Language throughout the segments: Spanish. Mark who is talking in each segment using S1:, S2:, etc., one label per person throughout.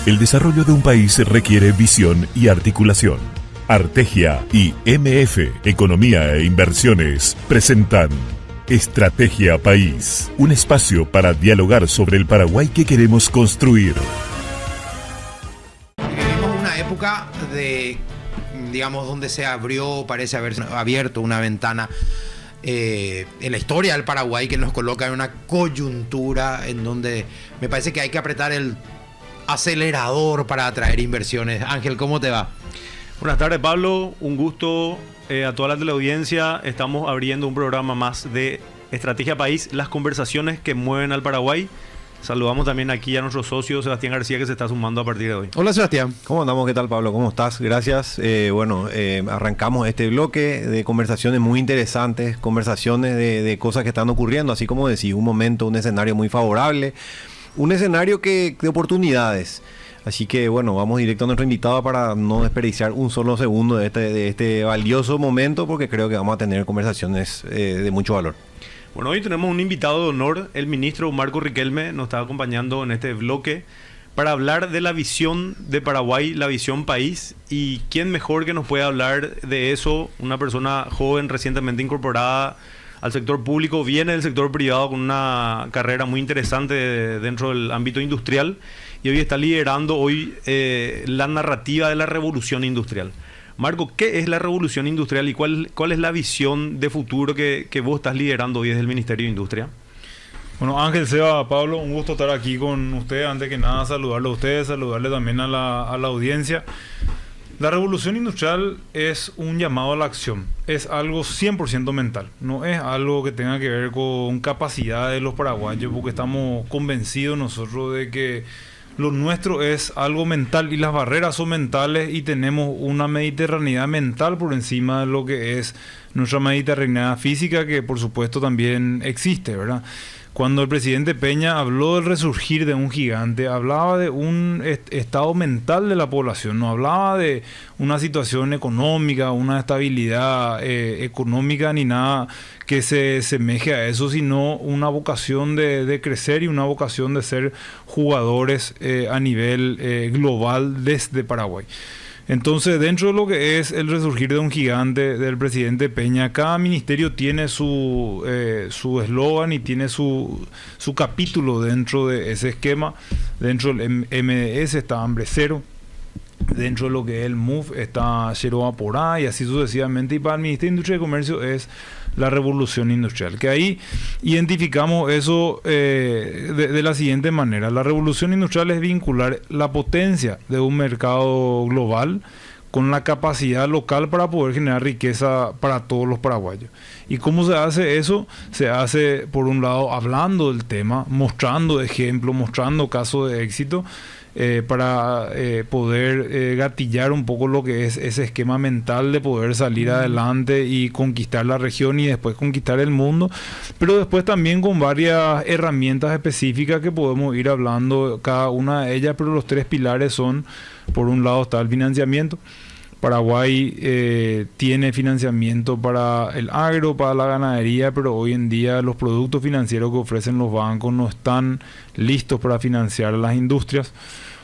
S1: El desarrollo de un país requiere visión y articulación. Artegia y MF, Economía e Inversiones, presentan Estrategia País, un espacio para dialogar sobre el Paraguay que queremos construir.
S2: Vivimos una época de, digamos, donde se parece haber abierto una ventana en la historia del Paraguay que nos coloca en una coyuntura en donde me parece que hay que apretar el acelerador para atraer inversiones. Ángel, ¿cómo te va?
S3: Buenas tardes, Pablo. Un gusto a toda la teleaudiencia. Estamos abriendo un programa más de Estrategia País, las conversaciones que mueven al Paraguay. Saludamos también aquí a nuestro socio Sebastián García, que se está sumando a partir de hoy.
S2: Hola, Sebastián.
S4: ¿Cómo andamos? ¿Qué tal, Pablo? ¿Cómo estás? Gracias. Arrancamos este bloque de conversaciones muy interesantes, conversaciones de cosas que están ocurriendo, así como decís, un momento, un escenario muy favorable, un escenario de oportunidades. Así que, bueno, vamos directo a nuestro invitado para no desperdiciar un solo segundo de este valioso momento, porque creo que vamos a tener conversaciones de mucho valor.
S3: Bueno, hoy tenemos un invitado de honor, el ministro Marco Riquelme, nos está acompañando en este bloque para hablar de la visión de Paraguay, la visión país, y quién mejor que nos puede hablar de eso, una persona joven, recientemente incorporada al sector público, viene del sector privado con una carrera muy interesante dentro del ámbito industrial y hoy está liderando la narrativa de la revolución industrial. Marco, ¿qué es la revolución industrial y cuál es la visión de futuro que vos estás liderando hoy desde el Ministerio de Industria?
S5: Bueno, Ángel, Seba, Pablo, un gusto estar aquí con ustedes. Antes que nada, saludarle a ustedes, saludarle también a la audiencia. La revolución industrial es un llamado a la acción, es algo 100% mental, no es algo que tenga que ver con capacidad de los paraguayos, porque estamos convencidos nosotros de que lo nuestro es algo mental y las barreras son mentales y tenemos una mediterraneidad mental por encima de lo que es nuestra mediterraneidad física, que por supuesto también existe, ¿verdad? Cuando el presidente Peña habló del resurgir de un gigante, hablaba de un estado mental de la población, no hablaba de una situación económica, una estabilidad económica ni nada que se semeje a eso, sino una vocación de crecer y una vocación de ser jugadores a nivel global desde Paraguay. Entonces, dentro de lo que es el resurgir de un gigante del presidente Peña, cada ministerio tiene su eslogan y tiene su capítulo dentro de ese esquema. Dentro del MDS está Hambre Cero, dentro de lo que es el MUF está Cero Porá y así sucesivamente. Y para el Ministerio de Industria y Comercio es la revolución industrial, que ahí identificamos eso de la siguiente manera. La revolución industrial es vincular la potencia de un mercado global con la capacidad local para poder generar riqueza para todos los paraguayos. ¿Y cómo se hace eso? Se hace, por un lado, hablando del tema, mostrando ejemplos, mostrando casos de éxito, para poder gatillar un poco lo que es ese esquema mental de poder salir adelante y conquistar la región y después conquistar el mundo, pero después también con varias herramientas específicas que podemos ir hablando cada una de ellas, pero los tres pilares son, por un lado está el financiamiento. Paraguay tiene financiamiento para el agro, para la ganadería, pero hoy en día los productos financieros que ofrecen los bancos no están listos para financiar a las industrias.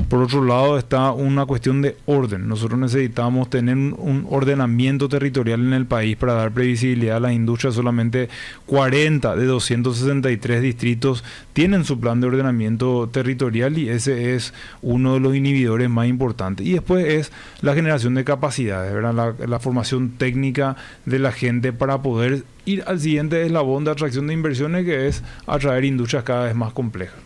S5: Por otro lado está una cuestión de orden. Nosotros necesitamos tener un ordenamiento territorial en el país para dar previsibilidad a las industrias. Solamente 40 de 263 distritos tienen su plan de ordenamiento territorial y ese es uno de los inhibidores más importantes. Y después es la generación de capacidades, ¿verdad? La formación técnica de la gente para poder ir al siguiente eslabón de atracción de inversiones, que es atraer industrias cada vez más complejas.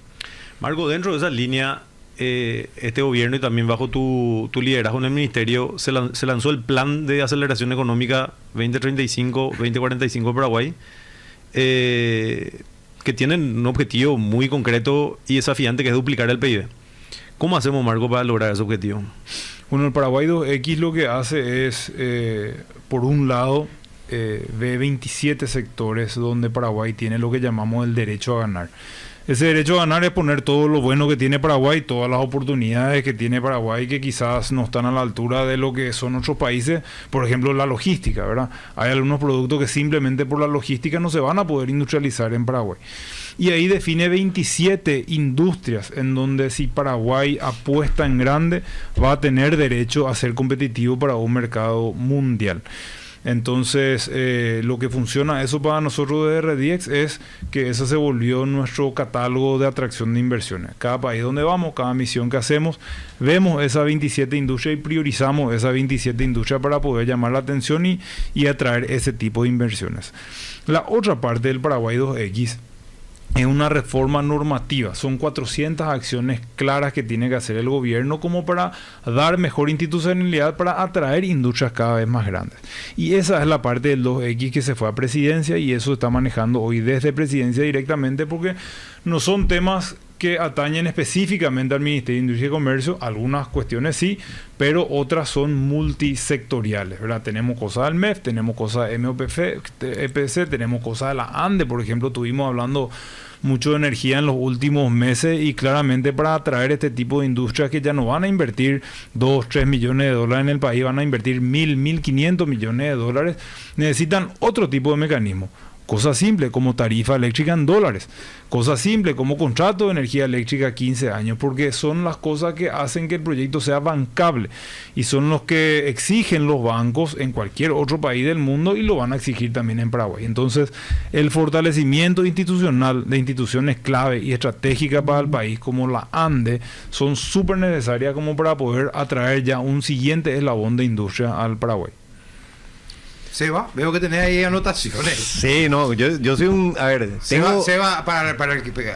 S3: Marco, dentro de esa línea, este gobierno y también bajo tu liderazgo en el ministerio se lanzó el plan de aceleración económica 2035-2045 Paraguay, que tienen un objetivo muy concreto y desafiante, que es duplicar el PIB. ¿Cómo hacemos, Marco, para lograr ese objetivo?
S5: Bueno, el Paraguay 2X lo que hace es, por un lado, ve 27 sectores donde Paraguay tiene lo que llamamos el derecho a ganar. Ese derecho a ganar es poner todo lo bueno que tiene Paraguay, todas las oportunidades que tiene Paraguay que quizás no están a la altura de lo que son otros países. Por ejemplo, la logística, ¿verdad? Hay algunos productos que simplemente por la logística no se van a poder industrializar en Paraguay. y ahí define 27 industrias en donde si Paraguay apuesta en grande va a tener derecho a ser competitivo para un mercado mundial. Entonces, lo que funciona eso para nosotros de RDX es que eso se volvió nuestro catálogo de atracción de inversiones. Cada país donde vamos, cada misión que hacemos, vemos esas 27 industrias y priorizamos esas 27 industrias para poder llamar la atención y atraer ese tipo de inversiones. La otra parte del Paraguay 2X es una reforma normativa. Son 400 acciones claras que tiene que hacer el gobierno como para dar mejor institucionalidad para atraer industrias cada vez más grandes. Y esa es la parte del 2X que se fue a presidencia y eso está manejando hoy desde presidencia directamente porque no son temas que atañen específicamente al Ministerio de Industria y Comercio, algunas cuestiones sí, pero otras son multisectoriales, ¿verdad? Tenemos cosas del MEF, tenemos cosas de EPC, tenemos cosas de la ANDE, por ejemplo, estuvimos hablando mucho de energía en los últimos meses y claramente para atraer este tipo de industrias que ya no van a invertir 2, 3 millones de dólares en el país, van a invertir 1.500 millones de dólares, necesitan otro tipo de mecanismo. Cosas simples como tarifa eléctrica en dólares, cosas simples como contrato de energía eléctrica 15 años, porque son las cosas que hacen que el proyecto sea bancable y son los que exigen los bancos en cualquier otro país del mundo y lo van a exigir también en Paraguay. Entonces, el fortalecimiento institucional de instituciones clave y estratégicas para el país como la ANDE son súper necesarias como para poder atraer ya un siguiente eslabón de industria al Paraguay.
S2: Seba, veo que tenés ahí anotaciones.
S4: Sí, no, yo soy un... A ver,
S2: Seba,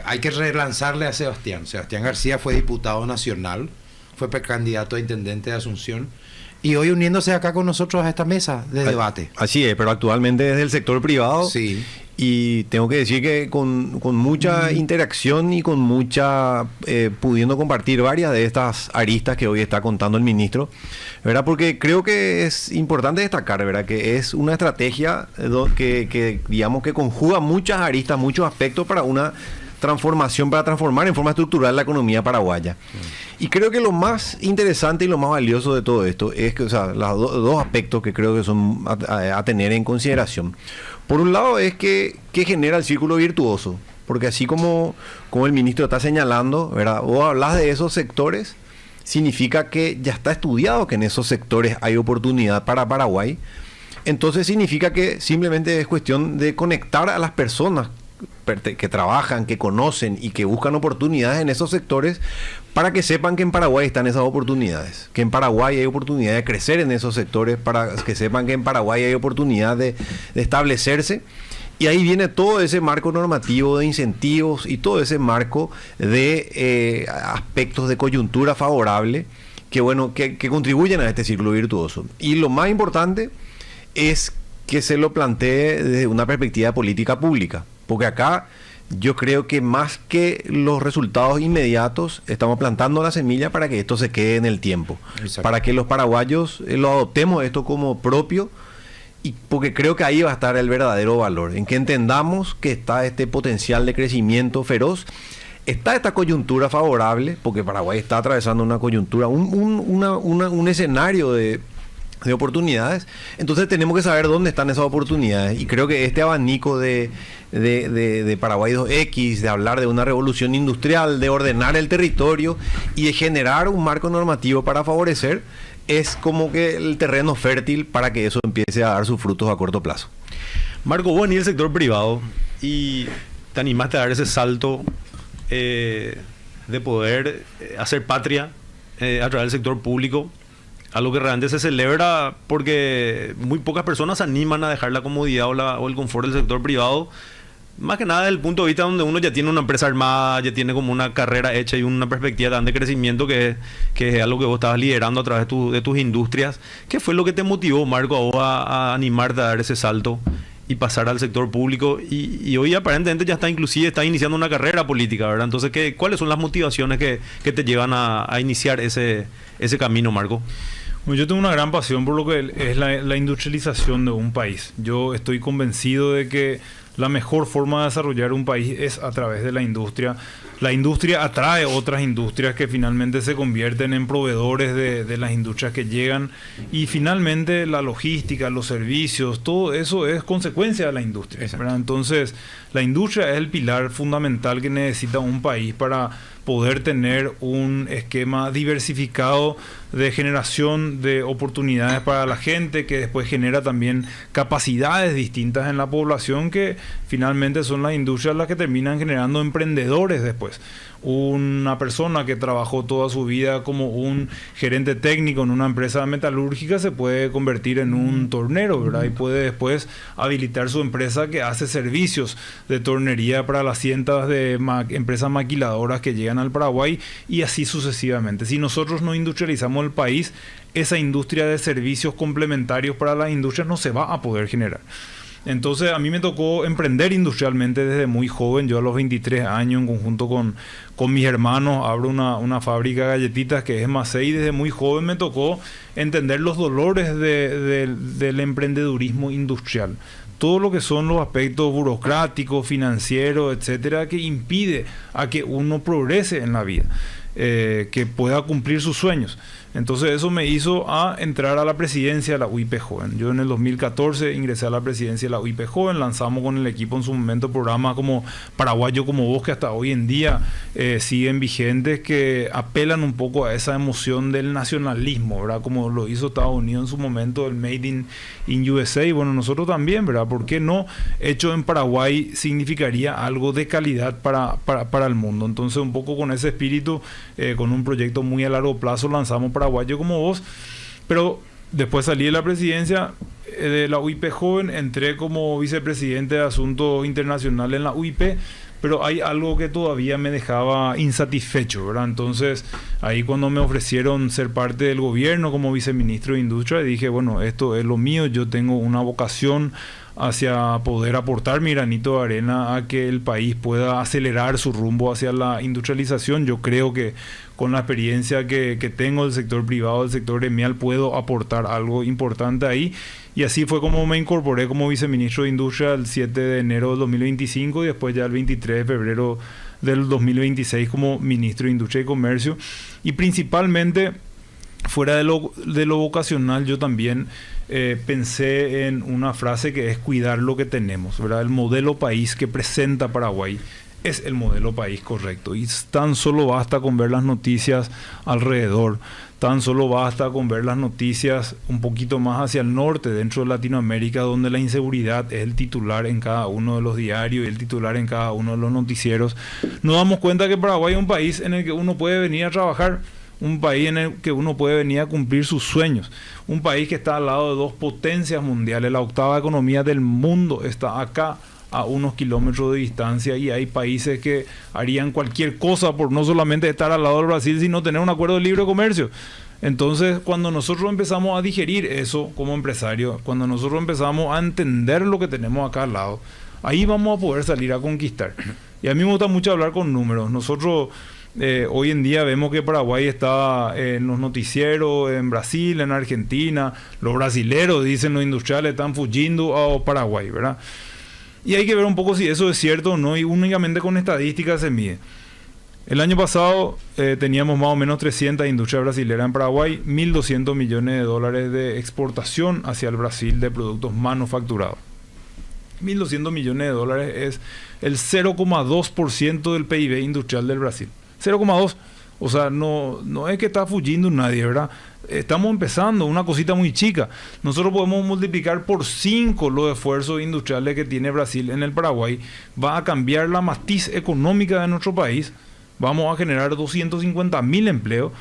S2: hay que relanzarle a Sebastián. Sebastián García fue diputado nacional, fue precandidato a intendente de Asunción y hoy uniéndose acá con nosotros a esta mesa de debate.
S4: Así es, pero actualmente desde el sector privado.
S2: Sí.
S4: Y tengo que decir que con mucha interacción y con mucha pudiendo compartir varias de estas aristas que hoy está contando el ministro, ¿verdad? Porque creo que es importante destacar, ¿verdad? Que es una estrategia que digamos que conjuga muchas aristas, muchos aspectos para una transformación, para transformar en forma estructural la economía paraguaya. Y creo que lo más interesante y lo más valioso de todo esto es que, o sea, los dos aspectos que creo que son a tener en consideración. Por un lado es que genera el círculo virtuoso, porque así como el ministro está señalando, ¿verdad? Vos hablas de esos sectores, significa que ya está estudiado que en esos sectores hay oportunidad para Paraguay. Entonces significa que simplemente es cuestión de conectar a las personas que trabajan, que conocen y que buscan oportunidades en esos sectores para que sepan que en Paraguay están esas oportunidades, que en Paraguay hay oportunidad de crecer en esos sectores, para que sepan que en Paraguay hay oportunidad de establecerse. Y ahí viene todo ese marco normativo de incentivos y todo ese marco de aspectos de coyuntura favorable que contribuyen a este círculo virtuoso. Y lo más importante es que se lo plantee desde una perspectiva de política pública. Porque acá yo creo que más que los resultados inmediatos, estamos plantando la semilla para que esto se quede en el tiempo. Exacto. Para que los paraguayos lo adoptemos esto como propio, y porque creo que ahí va a estar el verdadero valor, en que entendamos que está este potencial de crecimiento feroz, está esta coyuntura favorable, porque Paraguay está atravesando una coyuntura, un escenario de oportunidades. Entonces tenemos que saber dónde están esas oportunidades, y creo que este abanico de Paraguay 2X, de hablar de una revolución industrial, de ordenar el territorio y de generar un marco normativo para favorecer, es como que el terreno fértil para que eso empiece a dar sus frutos a corto plazo.
S3: Marco, vos venís del sector privado y te animaste a dar ese salto de poder hacer patria a través del sector público, algo que realmente se celebra porque muy pocas personas se animan a dejar la comodidad o el confort del sector privado, más que nada desde el punto de vista donde uno ya tiene una empresa armada, ya tiene como una carrera hecha y una perspectiva tan de crecimiento que es algo que vos estabas liderando a través de tus industrias. ¿Qué fue lo que te motivó, Marco, a vos a animarte a dar ese salto y pasar al sector público? Y hoy aparentemente ya estás iniciando una carrera política, ¿verdad? Entonces, ¿cuáles son las motivaciones que te llevan a iniciar ese camino, Marco?
S5: Bueno, yo tengo una gran pasión por lo que es la industrialización de un país. Yo estoy convencido de que la mejor forma de desarrollar un país es a través de la industria. La industria atrae otras industrias que finalmente se convierten en proveedores de las industrias que llegan, y finalmente la logística, los servicios, todo eso es consecuencia de la industria, ¿verdad? Entonces, la industria es el pilar fundamental que necesita un país para poder tener un esquema diversificado de generación de oportunidades para la gente, que después genera también capacidades distintas en la población, que finalmente son las industrias las que terminan generando emprendedores después. Una persona que trabajó toda su vida como un gerente técnico en una empresa metalúrgica se puede convertir en un tornero, ¿verdad? Y puede después habilitar su empresa que hace servicios de tornería para las cientos de empresas maquiladoras que llegan al Paraguay, y así sucesivamente. Si nosotros no industrializamos el país, esa industria de servicios complementarios para las industrias no se va a poder generar. Entonces a mí me tocó emprender industrialmente desde muy joven. Yo a los 23 años, en conjunto con mis hermanos, abro una fábrica de galletitas que es Macei, y desde muy joven me tocó entender los dolores del emprendedurismo industrial. Todo lo que son los aspectos burocráticos, financieros, etcétera, que impide a que uno progrese en la vida, que pueda cumplir sus sueños. Entonces eso me hizo a entrar a la presidencia de la UIP Joven. Yo en el 2014 ingresé a la presidencia de la UIP Joven, lanzamos con el equipo en su momento programas como Paraguayo como Vos, que hasta hoy en día siguen vigentes, que apelan un poco a esa emoción del nacionalismo, ¿verdad? Como lo hizo Estados Unidos en su momento, el Made in USA, y bueno, nosotros también, ¿verdad? ¿Por qué no? Hecho en Paraguay significaría algo de calidad para el mundo. Entonces un poco con ese espíritu, con un proyecto muy a largo plazo, lanzamos Paraguayo como Vos. Pero después salí de la presidencia de la UIP Joven, entré como vicepresidente de Asuntos Internacionales en la UIP, pero hay algo que todavía me dejaba insatisfecho, ¿verdad? Entonces ahí cuando me ofrecieron ser parte del gobierno como viceministro de Industria, dije, bueno, esto es lo mío, yo tengo una vocación hacia poder aportar mi granito de arena a que el país pueda acelerar su rumbo hacia la industrialización. Yo creo que con la experiencia que tengo del sector privado, del sector gremial, puedo aportar algo importante ahí. Y así fue como me incorporé como viceministro de Industria el 7 de enero del 2025 y después ya el 23 de febrero del 2026 como ministro de Industria y Comercio. Y principalmente, fuera de lo vocacional, yo también pensé en una frase que es cuidar lo que tenemos, ¿verdad? El modelo país que presenta Paraguay es el modelo país correcto, y tan solo basta con ver las noticias alrededor, tan solo basta con ver las noticias un poquito más hacia el norte, dentro de Latinoamérica, donde la inseguridad es el titular en cada uno de los diarios y el titular en cada uno de los noticieros. Nos damos cuenta que Paraguay es un país en el que uno puede venir a trabajar, un país en el que uno puede venir a cumplir sus sueños, un país que está al lado de dos potencias mundiales. La octava economía del mundo está acá a unos kilómetros de distancia, y hay países que harían cualquier cosa por no solamente estar al lado del Brasil, sino tener un acuerdo de libre comercio. Entonces, cuando nosotros empezamos a digerir eso como empresarios, cuando nosotros empezamos a entender lo que tenemos acá al lado, ahí vamos a poder salir a conquistar. Y a mí me gusta mucho hablar con números. Nosotros hoy en día vemos que Paraguay está en los noticieros, en Brasil, en Argentina. Los brasileros, dicen los industriales, están fugiendo a Paraguay, ¿verdad? Y hay que ver un poco si eso es cierto o no, y únicamente con estadísticas se mide. El año pasado teníamos más o menos 300 industrias brasileras en Paraguay, 1.200 millones de dólares de exportación hacia el Brasil de productos manufacturados. 1.200 millones de dólares es el 0,2% del PIB industrial del Brasil. 0,2%. O sea, no es que está fugiendo nadie, ¿verdad? Estamos empezando, una cosita muy chica. Nosotros podemos multiplicar por 5 los esfuerzos industriales que tiene Brasil en el Paraguay. Va a cambiar la matriz económica de nuestro país. Vamos a generar 250.000 empleos.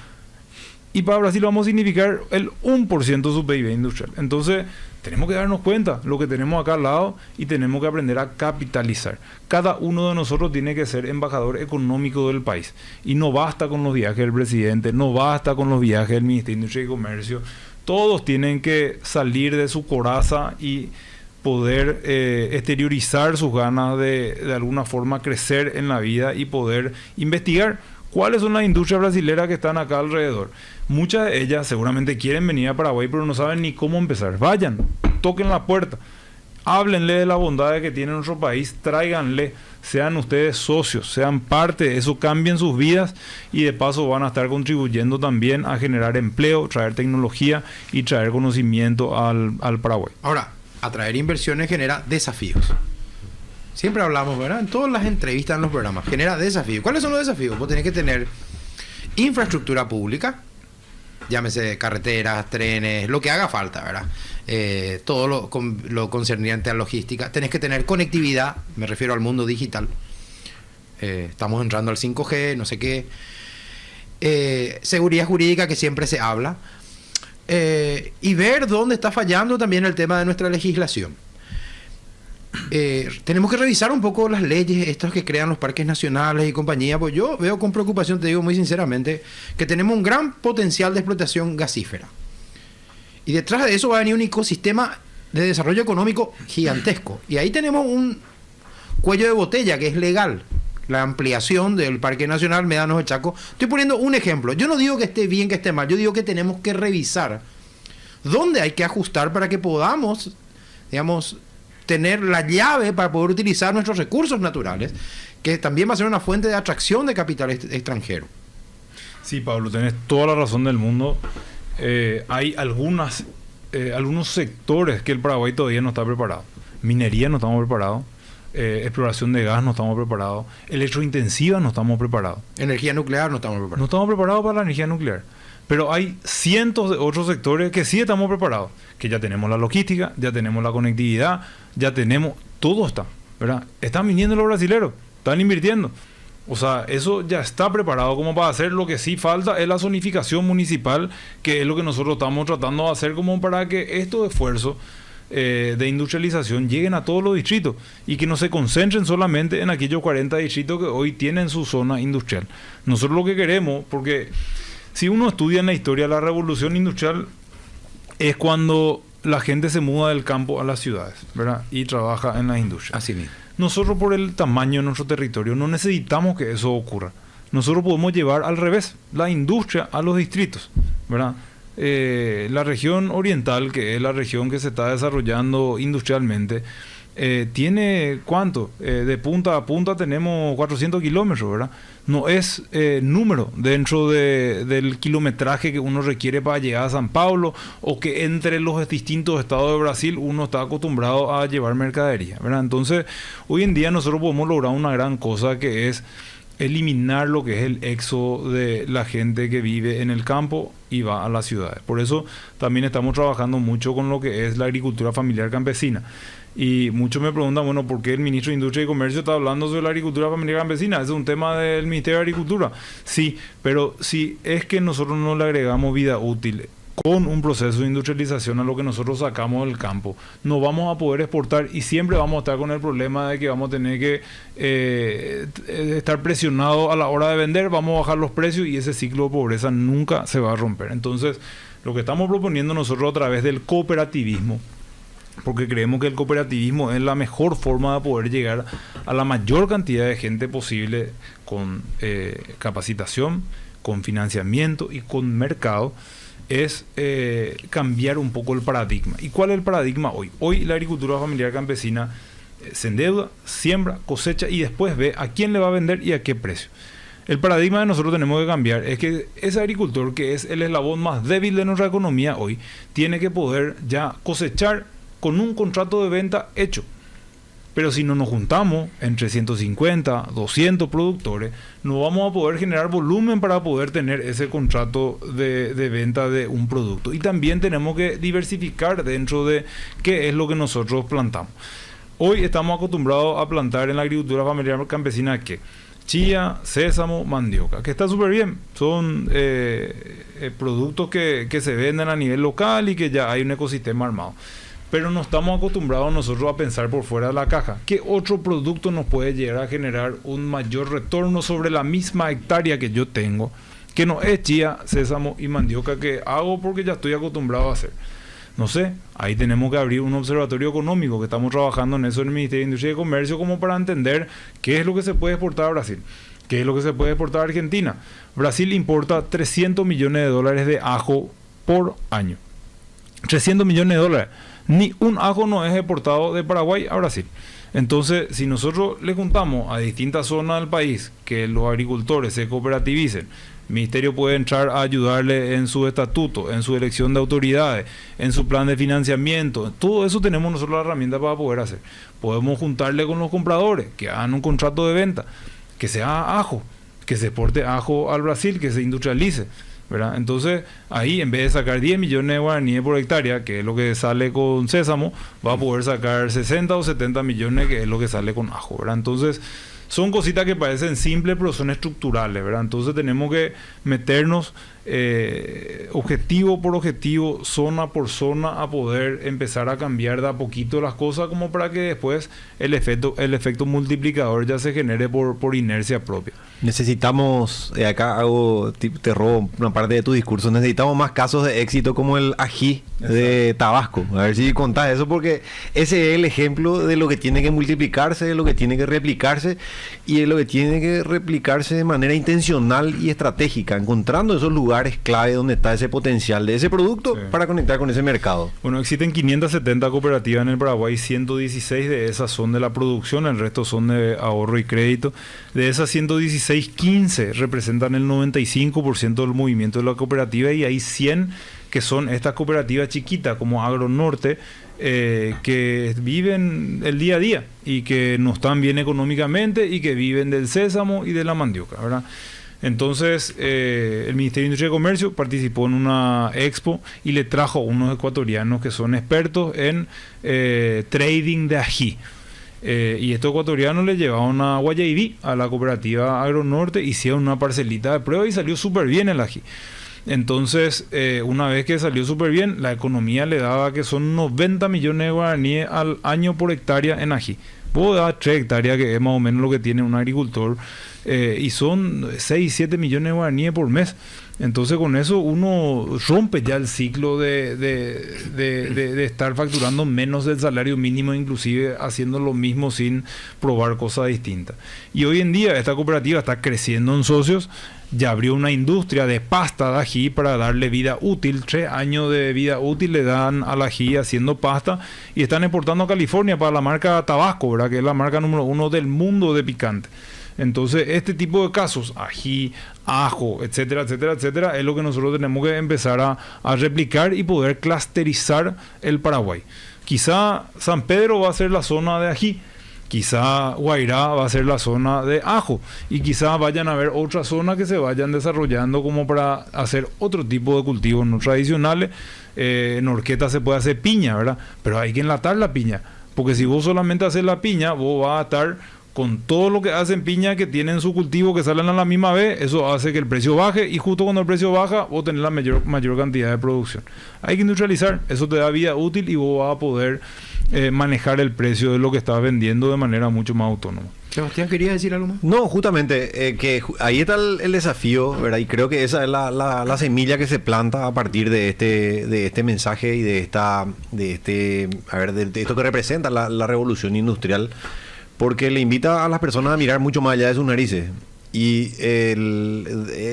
S5: Y para Brasil vamos a significar el 1% de su PIB industrial. Entonces, tenemos que darnos cuenta lo que tenemos acá al lado y tenemos que aprender a capitalizar. Cada uno de nosotros tiene que ser embajador económico del país. Y no basta con los viajes del presidente, no basta con los viajes del Ministerio de Industria y Comercio. Todos tienen que salir de su coraza y poder exteriorizar sus ganas de alguna forma crecer en la vida y poder investigar cuáles son las industrias brasileras que están acá alrededor. Muchas de ellas seguramente quieren venir a Paraguay, pero no saben ni cómo empezar. Vayan, toquen la puerta, háblenle de la bondad que tiene nuestro país, tráiganle, sean ustedes socios, sean parte de eso, cambien sus vidas y de paso van a estar contribuyendo también a generar empleo, traer tecnología y traer conocimiento al Paraguay.
S2: Ahora, atraer inversiones genera desafíos. Siempre hablamos, ¿verdad? En todas las entrevistas, en los programas, genera desafíos. ¿Cuáles son los desafíos? Vos tenés que tener infraestructura pública, llámese carreteras, trenes, lo que haga falta, ¿verdad? Todo lo concerniente a logística. Tenés que tener conectividad, me refiero al mundo digital. Estamos entrando al 5G, no sé qué. Seguridad jurídica, que siempre se habla. Y ver dónde está fallando también el tema de nuestra legislación. Tenemos que revisar un poco las leyes estas que crean los parques nacionales y compañía, pues yo veo con preocupación, te digo muy sinceramente, que tenemos un gran potencial de explotación gasífera y detrás de eso va a venir un ecosistema de desarrollo económico gigantesco y ahí tenemos un cuello de botella que es legal, la ampliación del Parque Nacional Médanos del Chaco. Estoy poniendo un ejemplo, yo no digo que esté bien, que esté mal, yo digo que tenemos que revisar dónde hay que ajustar para que podamos, digamos, tener la llave para poder utilizar nuestros recursos naturales, que también va a ser una fuente de atracción de capital extranjero.
S5: Sí, Pablo, tenés toda la razón del mundo. Hay algunos sectores que el Paraguay todavía no está preparado. Minería no estamos preparados. Exploración de gas no estamos preparados. Electrointensiva no estamos preparados.
S2: Energía nuclear no estamos preparados.
S5: No estamos preparados para la energía nuclear. Pero hay cientos de otros sectores que sí estamos preparados, que ya tenemos la logística, ya tenemos la conectividad, ya tenemos, todo está, ¿verdad? Están viniendo los brasileros, están invirtiendo. O sea, eso ya está preparado como para hacer. Lo que sí falta es la zonificación municipal, que es lo que nosotros estamos tratando de hacer como para que estos esfuerzos de industrialización lleguen a todos los distritos y que no se concentren solamente en aquellos 40 distritos que hoy tienen su zona industrial. Nosotros lo que queremos, porque si uno estudia en la historia, la revolución industrial es cuando la gente se muda del campo a las ciudades, ¿verdad? Y trabaja en las industrias.
S2: Así mismo.
S5: Nosotros, por el tamaño de nuestro territorio, no necesitamos que eso ocurra. Nosotros podemos llevar al revés la industria a los distritos, ¿verdad? La región oriental, que es la región que se está desarrollando industrialmente, tiene ¿cuánto? De punta a punta tenemos 400 kilómetros, ¿verdad? No es número dentro del kilometraje que uno requiere para llegar a San Pablo, o que entre los distintos estados de Brasil uno está acostumbrado a llevar mercadería, ¿verdad? Entonces, hoy en día nosotros podemos lograr una gran cosa, que es eliminar lo que es el éxodo de la gente que vive en el campo y va a las ciudades. Por eso también estamos trabajando mucho con lo que es la agricultura familiar campesina. Y muchos me preguntan, bueno, ¿por qué el ministro de Industria y Comercio está hablando sobre la agricultura familiar campesina? Ese es un tema del Ministerio de Agricultura. Sí, pero si es que nosotros no le agregamos vida útil con un proceso de industrialización a lo que nosotros sacamos del campo, no vamos a poder exportar y siempre vamos a estar con el problema de que vamos a tener que estar presionados a la hora de vender, vamos a bajar los precios y ese ciclo de pobreza nunca se va a romper. Entonces, lo que estamos proponiendo nosotros a través del cooperativismo, porque creemos que el cooperativismo es la mejor forma de poder llegar a la mayor cantidad de gente posible con capacitación, con financiamiento y con mercado, es cambiar un poco el paradigma. ¿Y cuál es el paradigma hoy? Hoy la agricultura familiar campesina se endeuda, siembra, cosecha y después ve a quién le va a vender y a qué precio. El paradigma que nosotros tenemos que cambiar es que ese agricultor, que es el eslabón más débil de nuestra economía hoy, tiene que poder ya cosechar con un contrato de venta hecho. Pero si no nos juntamos entre 150, 200 productores, no vamos a poder generar volumen para poder tener ese contrato de venta de un producto. Y también tenemos que diversificar dentro de qué es lo que nosotros plantamos. Hoy estamos acostumbrados a plantar en la agricultura familiar campesina ¿qué? Chía, sésamo, mandioca, que está súper bien. Son productos que se venden a nivel local y que ya hay un ecosistema armado. Pero no estamos acostumbrados nosotros a pensar por fuera de la caja. ¿Qué otro producto nos puede llegar a generar un mayor retorno sobre la misma hectárea que yo tengo? Que no es chía, sésamo y mandioca, que hago porque ya estoy acostumbrado a hacer. No sé, ahí tenemos que abrir un observatorio económico, que estamos trabajando en eso en el Ministerio de Industria y Comercio, como para entender qué es lo que se puede exportar a Brasil, qué es lo que se puede exportar a Argentina. Brasil importa $300 millones de ajo por año. 300 millones de dólares. Ni un ajo no es exportado de Paraguay a Brasil. Entonces, si nosotros le juntamos a distintas zonas del país que los agricultores se cooperativicen, el ministerio puede entrar a ayudarle en su estatuto, en su elección de autoridades, en su plan de financiamiento. Todo eso tenemos nosotros la herramienta para poder hacer. Podemos juntarle con los compradores, que hagan un contrato de venta, que sea ajo, que se exporte ajo al Brasil, que se industrialice, ¿verdad? Entonces, ahí en vez de sacar 10 millones de guaraníes por hectárea, que es lo que sale con sésamo, va a poder sacar 60 o 70 millones, que es lo que sale con ajo, ¿verdad? Entonces, son cositas que parecen simples, pero son estructurales, ¿verdad? Entonces tenemos que meternos objetivo por objetivo, zona por zona, a poder empezar a cambiar de a poquito las cosas, como para que después el efecto multiplicador ya se genere por inercia propia.
S4: Necesitamos, acá te robo una parte de tu discurso, necesitamos más casos de éxito como el ají de Tabasco. A ver si contás eso, porque ese es el ejemplo de lo que tiene que multiplicarse, de lo que tiene que replicarse y de lo que tiene que replicarse de manera intencional y estratégica, encontrando esos lugares clave donde está ese potencial de ese producto para conectar con ese mercado.
S5: Bueno, existen 570 cooperativas en el Paraguay, 116 de esas son de la producción, el resto son de ahorro y crédito. De esas 116, 15 representan el 95% del movimiento de la cooperativa, y hay 100 que son estas cooperativas chiquitas como Agronorte, que viven el día a día y que no están bien económicamente y que viven del sésamo y de la mandioca, ¿verdad? Entonces, el Ministerio de Industria y Comercio participó en una expo y le trajo unos ecuatorianos que son expertos en trading de ají. Y estos ecuatorianos le llevaron a Guayaibí, a la cooperativa Agronorte, hicieron una parcelita de prueba y salió súper bien el ají. Entonces, una vez que salió súper bien, la economía le daba que son 90 millones de guaraníes al año por hectárea en ají. Puedo dar 3 hectáreas, que es más o menos lo que tiene un agricultor, y son 6, 7 millones de guaraníes por mes. Entonces, con eso uno rompe ya el ciclo de estar facturando menos del salario mínimo, inclusive haciendo lo mismo sin probar cosas distintas. Y hoy en día esta cooperativa está creciendo en socios. Ya abrió una industria de pasta de ají para darle vida útil. 3 años de vida útil le dan al ají haciendo pasta, y están exportando a California para la marca Tabasco, ¿verdad? Que es la marca número 1 del mundo de picante. Entonces, este tipo de casos, ají, ajo, etcétera, etcétera, etcétera, es lo que nosotros tenemos que empezar a replicar y poder clusterizar el Paraguay. Quizá San Pedro va a ser la zona de ají, quizá Guairá va a ser la zona de ajo, y quizá vayan a haber otras zonas que se vayan desarrollando como para hacer otro tipo de cultivos no tradicionales. En Orqueta se puede hacer piña, ¿verdad? Pero hay que enlatar la piña, porque si vos solamente haces la piña, vos vas a estar con todo lo que hacen piña, que tienen su cultivo, que salen a la misma vez. Eso hace que el precio baje, y justo cuando el precio baja, vos tenés la mayor cantidad de producción. Hay que industrializar, eso te da vida útil, y vos vas a poder manejar el precio de lo que estás vendiendo de manera mucho más autónoma.
S2: Sebastián, ¿querías decir algo más?
S4: No, justamente, que ahí está el desafío, ¿verdad? Y creo que esa es la semilla que se planta a partir de este mensaje y de esto que representa la revolución industrial, porque le invita a las personas a mirar mucho más allá de sus narices. Y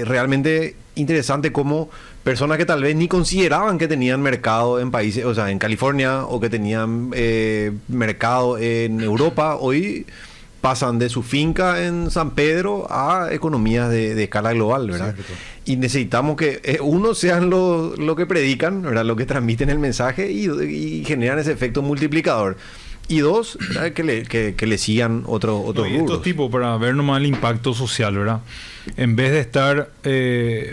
S4: realmente interesante cómo personas que tal vez ni consideraban que tenían mercado en países, o sea, en California, o que tenían mercado en Europa, hoy pasan de su finca en San Pedro a economías de escala global, ¿verdad? Cierto. Y necesitamos que uno sean lo que predican, ¿verdad? Lo que transmiten el mensaje y generan ese efecto multiplicador. Y dos, que le sigan otros rubros.
S5: Estos tipos, para ver nomás el impacto social, ¿verdad? En vez de estar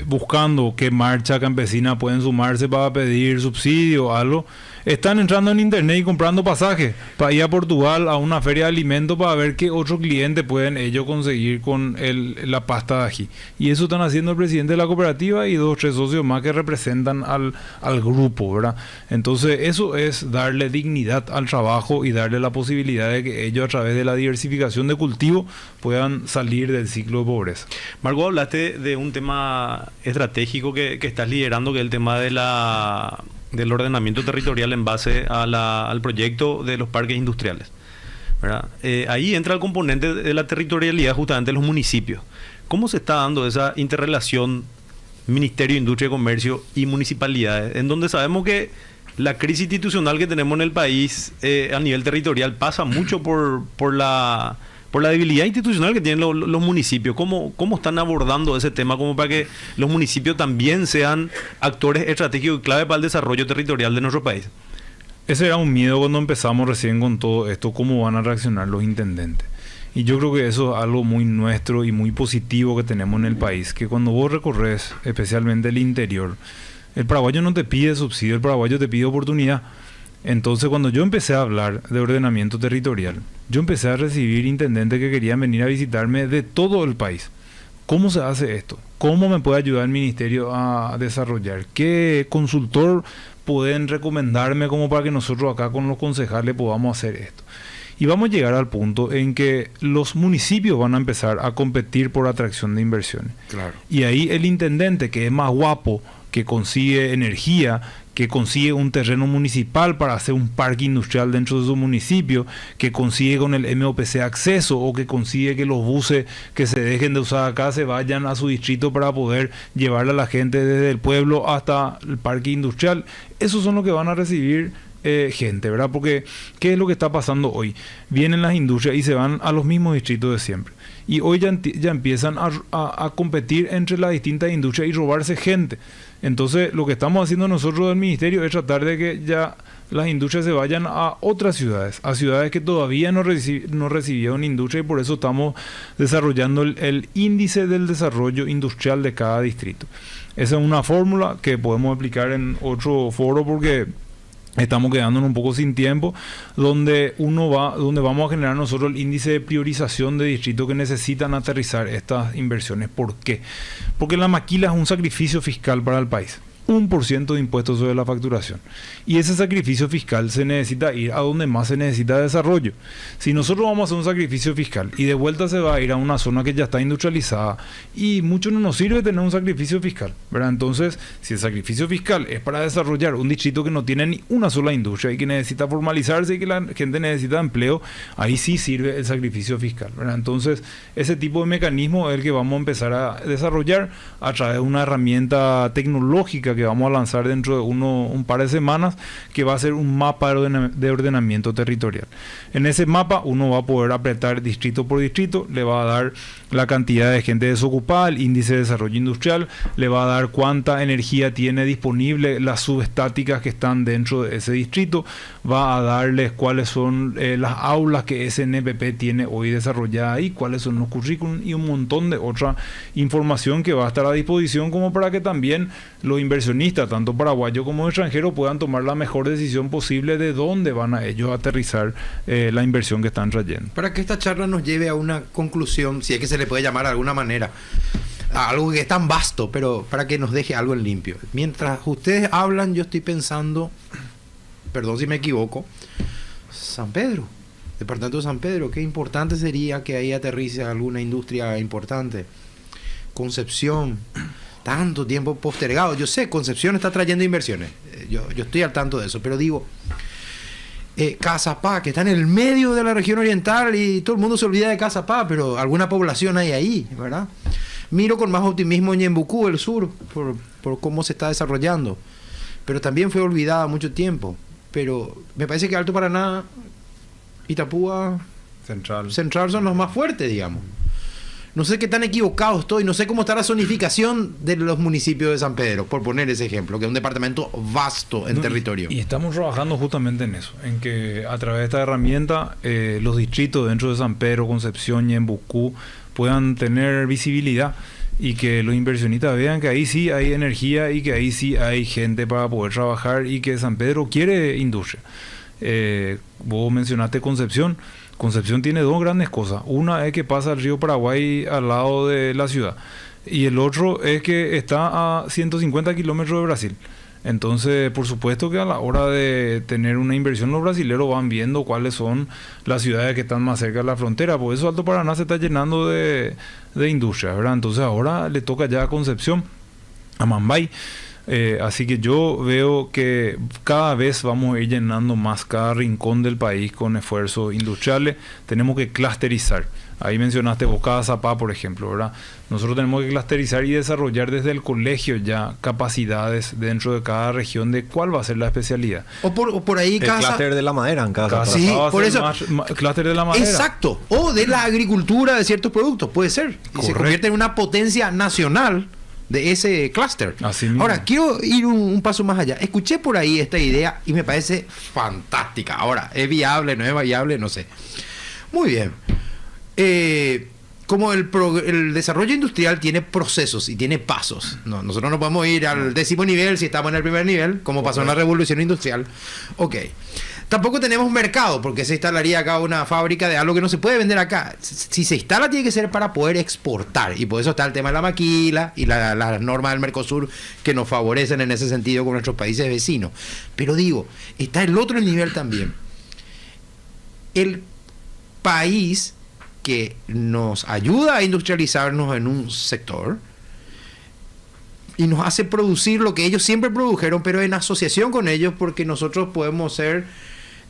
S5: buscando qué marcha campesina pueden sumarse para pedir subsidio o algo, están entrando en internet y comprando pasajes para ir a Portugal a una feria de alimentos para ver qué otro cliente pueden ellos conseguir con la pasta de ají. Y eso están haciendo el presidente de la cooperativa y 2 o 3 socios más que representan al grupo, ¿verdad? Entonces, eso es darle dignidad al trabajo y darle la posibilidad de que ellos, a través de la diversificación de cultivo, puedan salir del ciclo de pobreza.
S3: Marco, hablaste de un tema estratégico que estás liderando, que es el tema del ordenamiento territorial en base al proyecto de los parques industriales, ¿verdad? Ahí entra el componente de la territorialidad justamente de los municipios. ¿Cómo se está dando esa interrelación Ministerio de Industria y Comercio y municipalidades, en donde sabemos que la crisis institucional que tenemos en el país a nivel territorial pasa mucho por la debilidad institucional que tienen los municipios. ¿Cómo están abordando ese tema como para que los municipios también sean actores estratégicos y clave para el desarrollo territorial de nuestro país?
S5: Ese era un miedo cuando empezamos recién con todo esto, cómo van a reaccionar los intendentes. Y yo creo que eso es algo muy nuestro y muy positivo que tenemos en el país, que cuando vos recorres, especialmente el interior, el paraguayo no te pide subsidio, el paraguayo te pide oportunidad. Entonces, cuando yo empecé a hablar de ordenamiento territorial, yo empecé a recibir intendentes que querían venir a visitarme de todo el país. ¿Cómo se hace esto? ¿Cómo me puede ayudar el ministerio a desarrollar? ¿Qué consultor pueden recomendarme como para que nosotros acá con los concejales podamos hacer esto? Y vamos a llegar al punto en que los municipios van a empezar a competir por atracción de inversiones.
S2: Claro.
S5: Y ahí el intendente, que es más guapo, que consigue energía, que consigue un terreno municipal para hacer un parque industrial dentro de su municipio, que consigue con el MOPC acceso, o que consigue que los buses que se dejen de usar acá se vayan a su distrito para poder llevarle a la gente desde el pueblo hasta el parque industrial. Esos son los que van a recibir gente, ¿verdad? Porque, ¿qué es lo que está pasando hoy? Vienen las industrias y se van a los mismos distritos de siempre. Y hoy ya empiezan a competir entre las distintas industrias y robarse gente. Entonces, lo que estamos haciendo nosotros del ministerio es tratar de que ya las industrias se vayan a otras ciudades, a ciudades que todavía no recibieron industria, y por eso estamos desarrollando el índice del desarrollo industrial de cada distrito. Esa es una fórmula que podemos aplicar en otro foro porque estamos quedándonos un poco sin tiempo, donde vamos a generar nosotros el índice de priorización de distritos que necesitan aterrizar estas inversiones. ¿Por qué? Porque la maquila es un sacrificio fiscal para el país. 1% de impuestos sobre la facturación. Y ese sacrificio fiscal se necesita ir a donde más se necesita desarrollo. Si nosotros vamos a hacer un sacrificio fiscal y de vuelta se va a ir a una zona que ya está industrializada, y mucho no nos sirve tener un sacrificio fiscal, ¿verdad? Entonces, si el sacrificio fiscal es para desarrollar un distrito que no tiene ni una sola industria y que necesita formalizarse y que la gente necesita empleo, ahí sí sirve el sacrificio fiscal, ¿verdad? Entonces, ese tipo de mecanismo es el que vamos a empezar a desarrollar a través de una herramienta tecnológica que vamos a lanzar dentro de un par de semanas, que va a ser un mapa de ordenamiento territorial. En ese mapa uno va a poder apretar distrito por distrito, le va a dar la cantidad de gente desocupada, el índice de desarrollo industrial, le va a dar cuánta energía tiene disponible las subestáticas que están dentro de ese distrito, va a darles cuáles son las aulas que ese NPP tiene hoy desarrollada y cuáles son los currículum, y un montón de otra información que va a estar a disposición como para que también los inversionistas, tanto paraguayos como extranjeros, puedan tomar la mejor decisión posible de dónde van a ellos aterrizar la inversión que están trayendo.
S2: Para que esta charla nos lleve a una conclusión, si es que se le puede llamar de alguna manera, a algo que es tan vasto, pero para que nos deje algo en limpio. Mientras ustedes hablan, yo estoy pensando, perdón si me equivoco, San Pedro, departamento de San Pedro, qué importante sería que ahí aterrice alguna industria importante. Concepción, tanto tiempo postergado. Yo sé, Concepción está trayendo inversiones. Yo estoy al tanto de eso, pero digo, Cazapá, que está en el medio de la región oriental y todo el mundo se olvida de Cazapá, pero alguna población hay ahí, ¿verdad? Miro con más optimismo Ñembucú, el sur, por cómo se está desarrollando, pero también fue olvidada mucho tiempo. Pero me parece que Alto Paraná, Itapúa, Central son los más fuertes, digamos. No sé qué tan equivocado estoy, no sé cómo está la zonificación de los municipios de San Pedro, por poner ese ejemplo, que es un departamento vasto en territorio.
S5: Y estamos trabajando justamente en eso, en que a través de esta herramienta los distritos dentro de San Pedro, Concepción y Ñembucú puedan tener visibilidad, y que los inversionistas vean que ahí sí hay energía y que ahí sí hay gente para poder trabajar, y que San Pedro quiere industria. Vos mencionaste Concepción. Concepción tiene dos grandes cosas. Una es que pasa el río Paraguay al lado de la ciudad, y el otro es que está a 150 kilómetros de Brasil. Entonces, por supuesto que a la hora de tener una inversión, los brasileros van viendo cuáles son las ciudades que están más cerca de la frontera. Por eso Alto Paraná se está llenando de industria, ¿verdad? Entonces ahora le toca ya a Concepción, a Mambay. Así que yo veo que cada vez vamos a ir llenando más cada rincón del país con esfuerzos industriales. Tenemos que clusterizar. Ahí mencionaste vos cada Zapá, por ejemplo, ¿verdad? Nosotros tenemos que clusterizar y desarrollar desde el colegio ya capacidades dentro de cada región de cuál va a ser la especialidad.
S2: O por ahí
S4: El clúster de la madera en cada
S5: Cada
S2: Sí,
S5: Zapá va a
S2: por
S5: ser
S2: eso.
S5: clúster de la madera.
S2: Exacto. O de la agricultura de ciertos productos, puede ser. Y se
S5: Correcto.
S2: convierte en una potencia nacional de ese clúster.
S5: Así mismo.
S2: Ahora, quiero ir un paso más allá. Escuché por ahí esta idea y me parece fantástica. Ahora, ¿es viable, no es viable? No sé. Muy bien. Como el desarrollo industrial tiene procesos y tiene pasos. No, nosotros no podemos ir al 10º nivel si estamos en el primer nivel, como pasó en la revolución industrial. Ok. Tampoco tenemos mercado, porque se instalaría acá una fábrica de algo que no se puede vender acá. Si se instala, tiene que ser para poder exportar. Y por eso está el tema de la maquila y las normas del Mercosur que nos favorecen en ese sentido con nuestros países vecinos. Pero digo, está el otro nivel también. El país que nos ayuda a industrializarnos en un sector y nos hace producir lo que ellos siempre produjeron, pero en asociación con ellos, porque nosotros podemos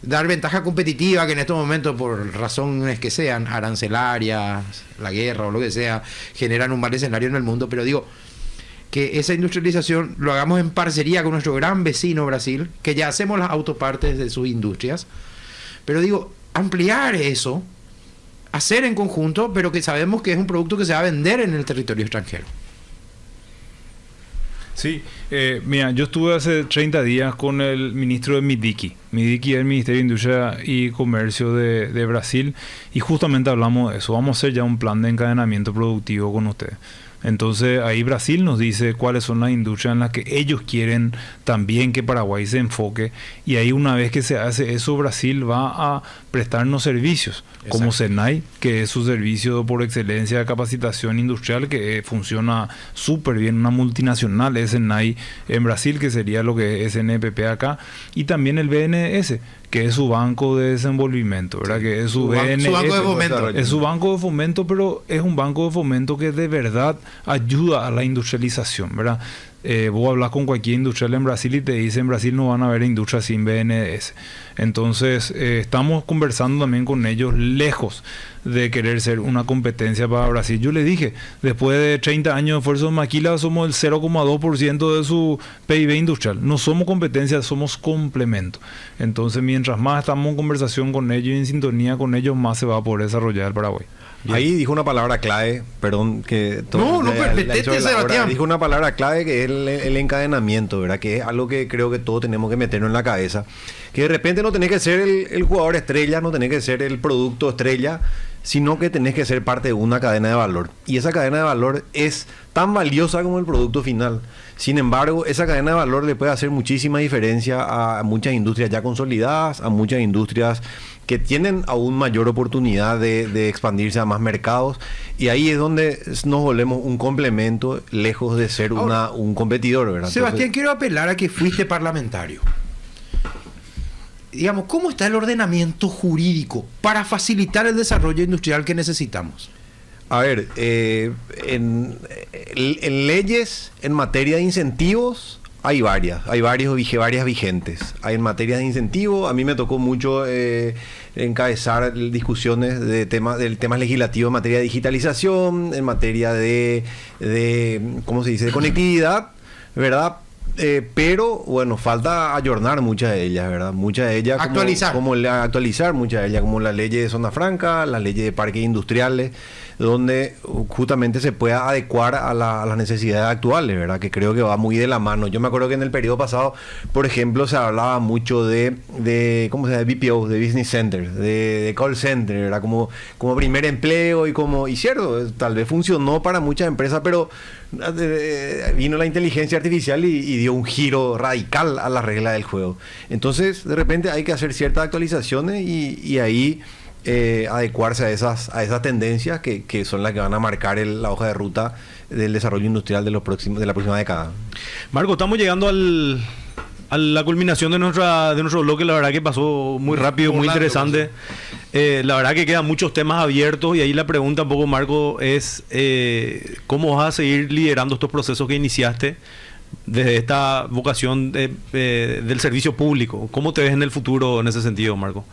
S2: dar ventaja competitiva que en estos momentos, por razones que sean, arancelarias, la guerra o lo que sea, generan un mal escenario en el mundo. Pero digo, que esa industrialización lo hagamos en parcería con nuestro gran vecino Brasil, que ya hacemos las autopartes de sus industrias. Pero digo, ampliar eso, hacer en conjunto, pero que sabemos que es un producto que se va a vender en el territorio extranjero.
S5: Sí, mira, yo estuve hace 30 días con el ministro de MIDICI. MIDICI es el Ministerio de Industria y Comercio de Brasil, y justamente hablamos de eso. Vamos a hacer ya un plan de encadenamiento productivo con ustedes. Entonces ahí Brasil nos dice cuáles son las industrias en las que ellos quieren también que Paraguay se enfoque, y ahí una vez que se hace eso, Brasil va a prestarnos servicios.
S2: Exacto.
S5: Como SENAI, que es su servicio por excelencia de capacitación industrial, que funciona súper bien, una multinacional es SENAI en Brasil, que sería lo que es SNPP acá, y también el BNDES, que es su banco de desenvolvimiento, ¿verdad? Que es su BNDES,
S2: su banco de fomento.
S5: es su banco de fomento, pero es un banco de fomento que de verdad ayuda a la industrialización, ¿verdad? Vos hablas con cualquier industrial en Brasil y te dicen en Brasil no van a haber industria sin BNDES. Entonces estamos conversando también con ellos, lejos de querer ser una competencia para Brasil. Yo le dije, después de 30 años de esfuerzo en maquila, somos el 0,2% de su PIB industrial. No somos competencia, somos complemento. Entonces, mientras más estamos en conversación con ellos y en sintonía con ellos, más se va a poder desarrollar el Paraguay.
S4: Bien. Ahí dijo una palabra clave, perdón que...
S2: Sebastián.
S4: Dijo una palabra clave que es el encadenamiento, ¿verdad? Que es algo que creo que todos tenemos que meternos en la cabeza. Que de repente no tenés que ser el jugador estrella, no tenés que ser el producto estrella, sino que tenés que ser parte de una cadena de valor. Y esa cadena de valor es tan valiosa como el producto final. Sin embargo, esa cadena de valor le puede hacer muchísima diferencia a muchas industrias ya consolidadas, a muchas industrias que tienen aún mayor oportunidad de expandirse a más mercados, y ahí es donde nos volvemos un complemento lejos de ser
S2: Ahora,
S4: un competidor, ¿verdad?
S2: Sebastián,
S4: Entonces,
S2: quiero apelar a que fuiste parlamentario. Digamos, ¿cómo está el ordenamiento jurídico para facilitar el desarrollo industrial que necesitamos?
S4: a ver, en leyes, en materia de incentivos, hay varias vigentes. Hay en materia de incentivos, a mí me tocó mucho encabezar discusiones del temas legislativos en materia de digitalización, en materia de ¿cómo se dice?, de conectividad, ¿verdad? Pero bueno, falta ayornar muchas de ellas, ¿verdad? Muchas de ellas actualizar muchas de ellas, como la ley de zona franca, la ley de parques industriales, donde justamente se pueda adecuar a las necesidades actuales, ¿verdad? Que creo que va muy de la mano. Yo me acuerdo que en el periodo pasado, por ejemplo, se hablaba mucho de ¿cómo se llama? De BPO, de Business Center, de call center, ¿verdad? Como primer empleo y cierto, tal vez funcionó para muchas empresas, pero vino la inteligencia artificial y dio un giro radical a la regla del juego. Entonces, de repente hay que hacer ciertas actualizaciones y ahí adecuarse a esas tendencias que son las que van a marcar la hoja de ruta del desarrollo industrial de la próxima década.
S3: Marco, estamos llegando a la culminación de nuestro bloque. La verdad que pasó muy rápido, muy interesante. La verdad que quedan muchos temas abiertos, y ahí la pregunta un poco, Marco, es ¿cómo vas a seguir liderando estos procesos que iniciaste? desde esta vocación del servicio público. ¿Cómo te ves en el futuro en ese sentido, Marco?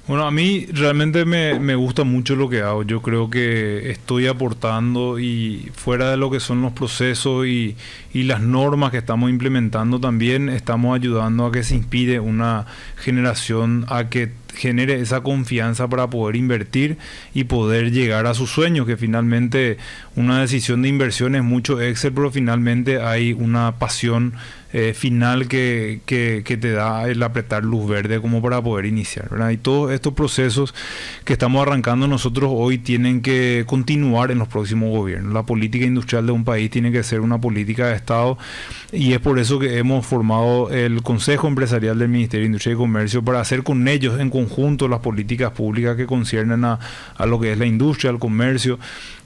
S5: Bueno, a mí realmente me gusta mucho lo que hago. Yo creo que estoy aportando, y fuera de lo que son los procesos y las normas que estamos implementando, también estamos ayudando a que se inspire una generación a que genere esa confianza para poder invertir y poder llegar a sus sueños, que finalmente una decisión de inversión es mucho Excel, pero finalmente hay una pasión final que te da el apretar luz verde como para poder iniciar, ¿verdad? Y todos estos procesos que estamos arrancando nosotros hoy tienen que continuar en los próximos gobiernos. La política industrial de un país tiene que ser una política de Estado, y es por eso que hemos formado el Consejo Empresarial del Ministerio de Industria y Comercio, para hacer con ellos en conjunto las políticas públicas que conciernen a lo que es la industria, al comercio.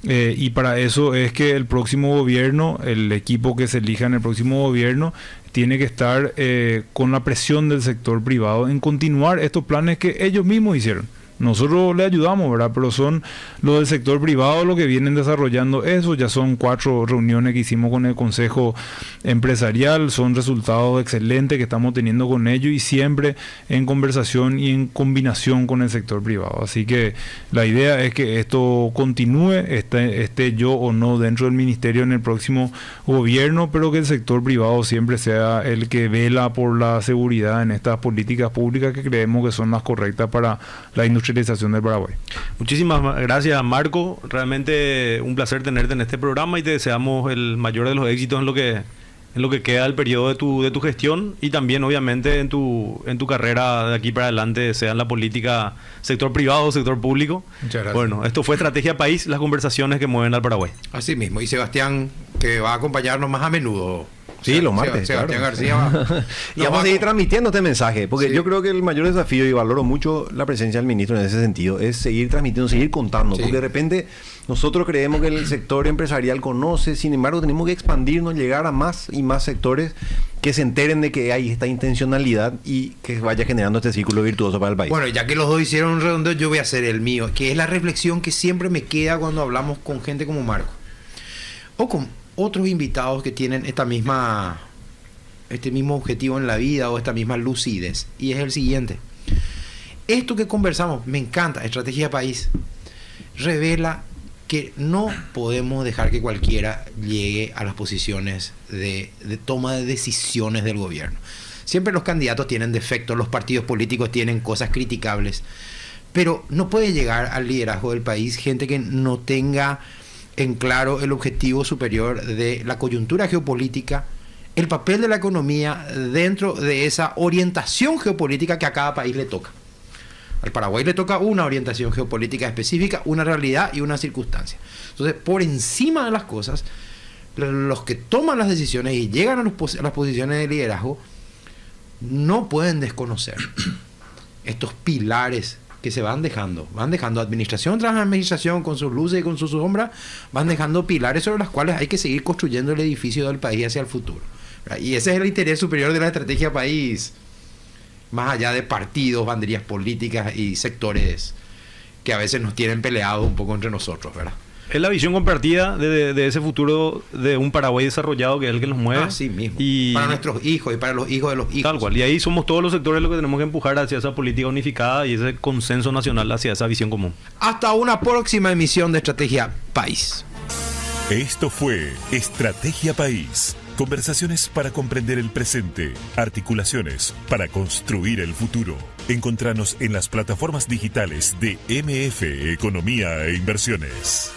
S5: Y para eso es que el próximo gobierno, el equipo que se elija en el próximo gobierno, tiene que estar con la presión del sector privado en continuar estos planes que ellos mismos hicieron. Nosotros le ayudamos, ¿verdad? Pero son los del sector privado los que vienen desarrollando eso. Ya son 4 reuniones que hicimos con el Consejo Empresarial. Son resultados excelentes que estamos teniendo con ellos, y siempre en conversación y en combinación con el sector privado. Así que la idea es que esto continúe, esté yo o no dentro del ministerio en el próximo gobierno, pero que el sector privado siempre sea el que vela por la seguridad en estas políticas públicas que creemos que son las correctas para la industrialización del Paraguay.
S3: Muchísimas gracias, Marco. Realmente un placer tenerte en este programa, y te deseamos el mayor de los éxitos en lo que queda del periodo de tu gestión, y también obviamente en tu carrera de aquí para adelante, sea en la política, sector privado o sector público.
S2: Muchas gracias.
S3: Bueno, esto fue Estrategia País, las conversaciones que mueven al Paraguay.
S2: Así mismo. Y Sebastián, que va a acompañarnos más a menudo.
S4: Sí, los martes.
S2: Sebastián
S4: Claro.
S2: García va.
S4: Y vamos a seguir transmitiendo este mensaje, porque
S2: Sí.
S4: yo creo que el mayor desafío, y valoro mucho la presencia del ministro en ese sentido, es seguir transmitiendo, seguir contando,
S2: Sí.
S4: porque de repente nosotros creemos que el sector empresarial conoce, sin embargo tenemos que expandirnos, llegar a más y más sectores que se enteren de que hay esta intencionalidad y que vaya generando este círculo virtuoso para el país.
S2: Bueno, ya que los dos hicieron un redondeo, yo voy a hacer el mío, que es la reflexión que siempre me queda cuando hablamos con gente como Marco, o con otros invitados que tienen este mismo objetivo en la vida, o esta misma lucidez, y es el siguiente: esto que conversamos, me encanta, Estrategia País, revela que no podemos dejar que cualquiera llegue a las posiciones de toma de decisiones del gobierno. Siempre los candidatos tienen defectos, los partidos políticos tienen cosas criticables, pero no puede llegar al liderazgo del país gente que no tenga en claro el objetivo superior de la coyuntura geopolítica, el papel de la economía dentro de esa orientación geopolítica que a cada país le toca. Al Paraguay le toca una orientación geopolítica específica, una realidad y una circunstancia. Entonces, por encima de las cosas, los que toman las decisiones y llegan a las posiciones de liderazgo no pueden desconocer estos pilares que se van dejando administración tras administración, con sus luces y con sus sombras, van dejando pilares sobre los cuales hay que seguir construyendo el edificio del país hacia el futuro, ¿verdad? Y ese es el interés superior de la Estrategia País, más allá de partidos, banderías políticas y sectores que a veces nos tienen peleados un poco entre nosotros, ¿verdad?
S3: Es la visión compartida de ese futuro de un Paraguay desarrollado, que es el que nos mueve.
S2: Así mismo.
S3: Y
S2: para nuestros hijos y para los hijos de los hijos.
S3: tal cual. Y ahí somos todos los sectores los que tenemos que empujar hacia esa política unificada y ese consenso nacional hacia esa visión común.
S2: Hasta una próxima emisión de Estrategia País.
S1: Esto fue Estrategia País. Conversaciones para comprender el presente. Articulaciones para construir el futuro. Encontranos en las plataformas digitales de MF Economía e Inversiones.